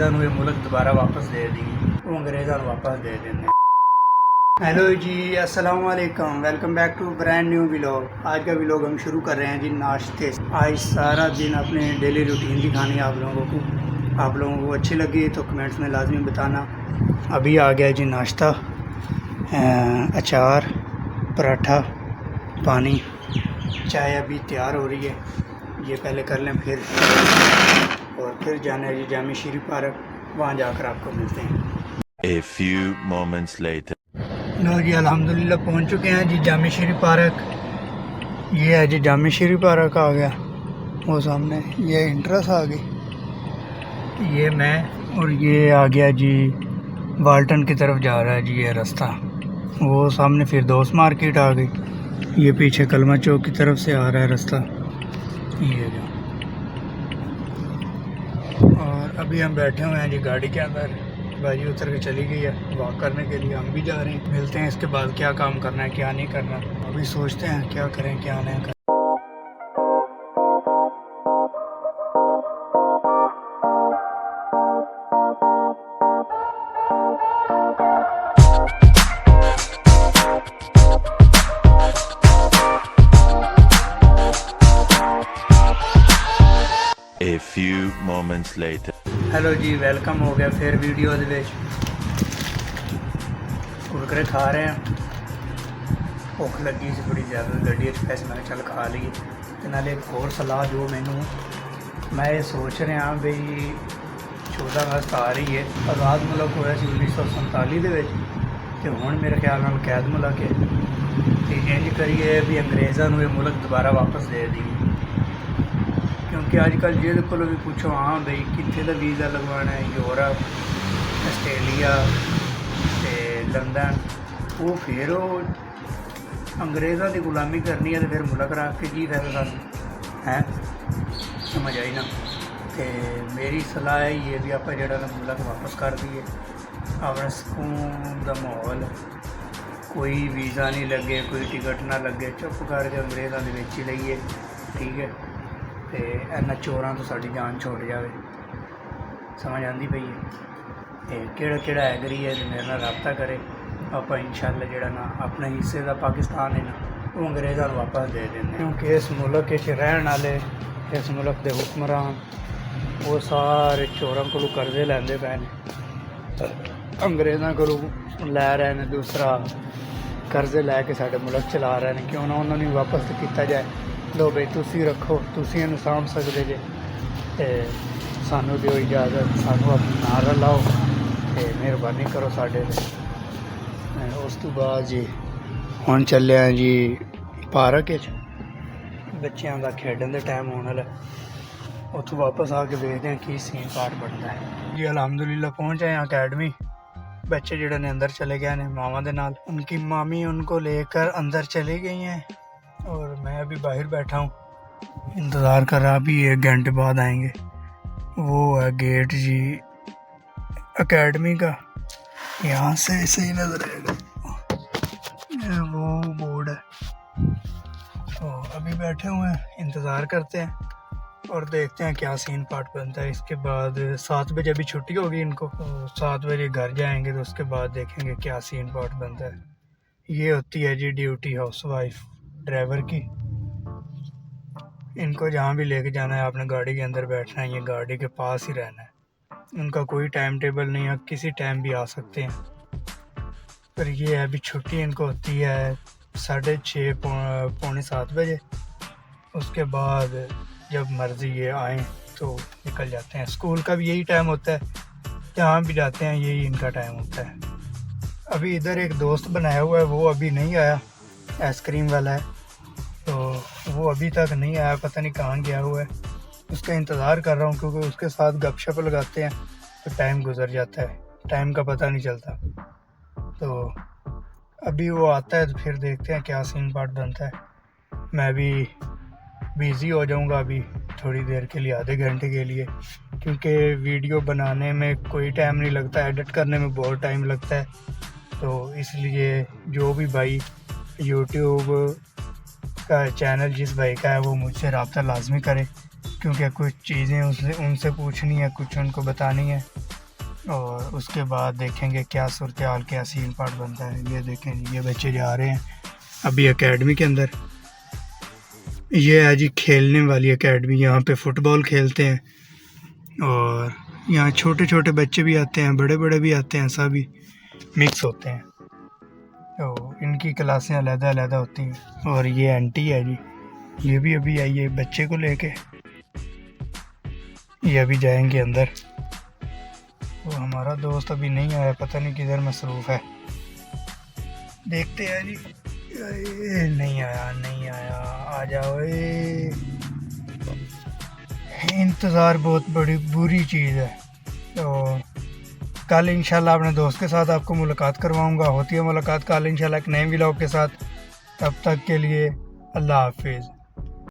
अंग्रेज़ों ने मुल्क दोबारा वापस दे दी, वो अंग्रेज़ों वापस दे देने। हेलो जी, अस्सलाम वालेकुम, welcome back to brand new vlog. आज का व्लॉग हम शुरू कर रहे हैं जी नाश्ते से। आज सारा दिन अपने डेली रूटीन दिखानी है आप लोगों को। आप लोगों को अच्छी लगी तो कमेंट्स में लाजमी बताना। अभी आ गया जी नाश्ता, अचार, पराठा, पानी, चाय अभी तैयार हो रही है। ये पहले कर लें फिर जाना है जी जामी शीरी पार्क, वहाँ जाकर आपको मिलते हैं। A few moments later. लो जी, अल्हम्दुलिल्लाह पहुँच चुके हैं जी जामी शीरी पार्क। ये है जी जामी शीरी पार्क आ गया, वो सामने ये इंट्रेंस आ गई। ये मैं और ये आ गया जी वाल्टन की तरफ जा रहा है जी ये रास्ता। वो सामने फिर दोस्त मार्केट आ गई। ये पीछे कलमा चौक की तरफ से आ रहा है रास्ता ये जो। और अभी हम बैठे हुए हैं जी गाड़ी के अंदर। बाजी उतर के चली गई है वॉक करने के लिए, हम भी जा रहे हैं। मिलते हैं इसके बाद क्या काम करना है क्या नहीं करना, अभी सोचते हैं क्या करें क्या नहीं करें। A few moments later. Hello जी, वेलकम हो गया फिर वीडियो दे विच। कुरकुरे खा रहे हैं, भुख लगी सी बड़ी ज़्यादा गड्डी पैसे मैं चल खा लीए। ते नाले एक होर सलाह जो मैनू मैं ये सोच रहा बई 14 अगस्त आ रही है, आज़ाद मुल्क होया सी 1947 दे विच, ते हुण मेरे ख्याल नाल कैद मुल्क है। ते इंज करिए भी अंग्रेज़ों ने मुल्क दोबारा वापस दे दी, क्योंकि अजकल जिहदे कोलों भी पुछो हाँ बई कित्थे दा वीज़ा लगवाना है, यूरोप, आस्ट्रेलिया ते लंदन, वो फिर वो अंग्रेज़ों की गुलामी करनी है तो फिर मुल्क रख के की फायदा सानूं है, समझ आई ना। तो मेरी सलाह है ये भी आप जड़ा ना मुल्क वापस कर दिए, अपना सुकून दा माहौल, कोई वीज़ा नहीं लगे, कोई टिकट ना लगे, चुप करके अंग्रेज़ों के विच ही लईए, ठीक है। तो इन्ना चोरां तो साडी जान छुट जाए, समझ आती पई है। केड़ा एग्री है तो मेरे नाल रब्ता करे, आप इंशाअल्लाह जड़ा ना अपने हिस्से का पाकिस्तान है ना वो अंग्रेज़ों वापस दे देंगे। क्योंकि इस मुल्क रहने वाले, इस मुल्क के हुक्मरान वो सारे चोरों को कर्जे लैंदे पे ने, अंग्रेज़ों को लै रहे हैं, दूसरा कर्जे लैके साडे मुल्क चला रहे हैं। क्यों ना उन्होंने वापस तो किया जाए, लो बई तुसी रखो, तुसी इन्हूं सांभ सकदे जे, ते सानू दिओ इजाज़त, सानू अपने नाल रलाओ ते मेहरबानी करो साडे ते। उस तो बाद जी हुण चले हैं जी पार्क च, बच्चों का खेडन का टाइम होने वाला, उत्थों वापस आके देखते हैं कि सीन पार्ट बनता है जी। अल्हम्दुलिल्लाह पहुँच आए अकेडमी। बच्चे जड़े ने अंदर चले गए हैं मामा के नाल, उनकी मामी उनको लेकर अंदर चली गई हैं और मैं अभी बाहर बैठा हूँ, इंतज़ार कर रहा। अभी 1 घंटे बाद आएंगे। वो है गेट जी एकेडमी का, यहाँ से सही नज़र आएगा, वो बोर्ड है। तो अभी बैठे हुए हैं, इंतज़ार करते हैं और देखते हैं क्या सीन पार्ट बनता है। इसके बाद 7 बजे अभी छुट्टी होगी इनको, तो 7 बजे घर जाएंगे, तो उसके बाद देखेंगे क्या सीन पार्ट बनता है। ये होती है जी ड्यूटी हाउस वाइफ ड्राइवर की। इनको जहाँ भी लेके जाना है आपने गाड़ी के अंदर बैठना है, ये गाड़ी के पास ही रहना है। उनका कोई टाइम टेबल नहीं है, किसी टाइम भी आ सकते हैं। पर ये है अभी छुट्टी इनको होती है 6:30 पौने 7 बजे। उसके बाद जब मर्ज़ी ये आएँ तो निकल जाते हैं। स्कूल का भी यही टाइम होता है, जहाँ भी जाते हैं यही इनका टाइम होता है। अभी इधर एक दोस्त बनाया हुआ है, वो अभी नहीं आया, आइसक्रीम वाला है, तो वो अभी तक नहीं आया, पता नहीं कहाँ गया हुआ है। उसका इंतज़ार कर रहा हूँ, क्योंकि उसके साथ गपशप लगाते हैं तो टाइम गुजर जाता है, टाइम का पता नहीं चलता। तो अभी वो आता है तो फिर देखते हैं क्या सीन पार्ट बनता है। मैं भी बिज़ी हो जाऊँगा अभी थोड़ी देर के लिए, आधे घंटे के लिए, क्योंकि वीडियो बनाने में कोई टाइम नहीं लगता, एडिट करने में बहुत टाइम लगता है। तो इसलिए जो भी भाई यूट्यूब का चैनल जिस भाई का है वो मुझसे रब्ता लाजमी करे, क्योंकि कुछ चीज़ें उनसे पूछनी है, कुछ उनको बतानी है। और उसके बाद देखेंगे क्या सूरत हाल, क्या सीन पार्ट बनता है। ये देखें, ये बच्चे जा रहे हैं अभी एकेडमी के अंदर। ये है जी खेलने वाली एकेडमी, यहाँ पे फुटबॉल खेलते हैं और यहाँ छोटे छोटे बच्चे भी आते हैं, बड़े बड़े भी आते हैं, सभी मिक्स होते हैं। तो इनकी क्लासें अलग-अलग होती हैं। और ये आंटी है जी, ये भी अभी आई है बच्चे को लेके, ये अभी जाएंगे अंदर। तो हमारा दोस्त अभी नहीं आया, पता नहीं किधर मसरूफ़ है, देखते हैं जी। नहीं आया, आ जाओ। इंतज़ार बहुत बड़ी बुरी चीज़ है। तो कल इंशाल्लाह अपने दोस्त के साथ आपको मुलाकात करवाऊंगा। होती है मुलाकात कल इंशाल्लाह एक नए व्लॉग के साथ। तब तक के लिए अल्लाह हाफिज़।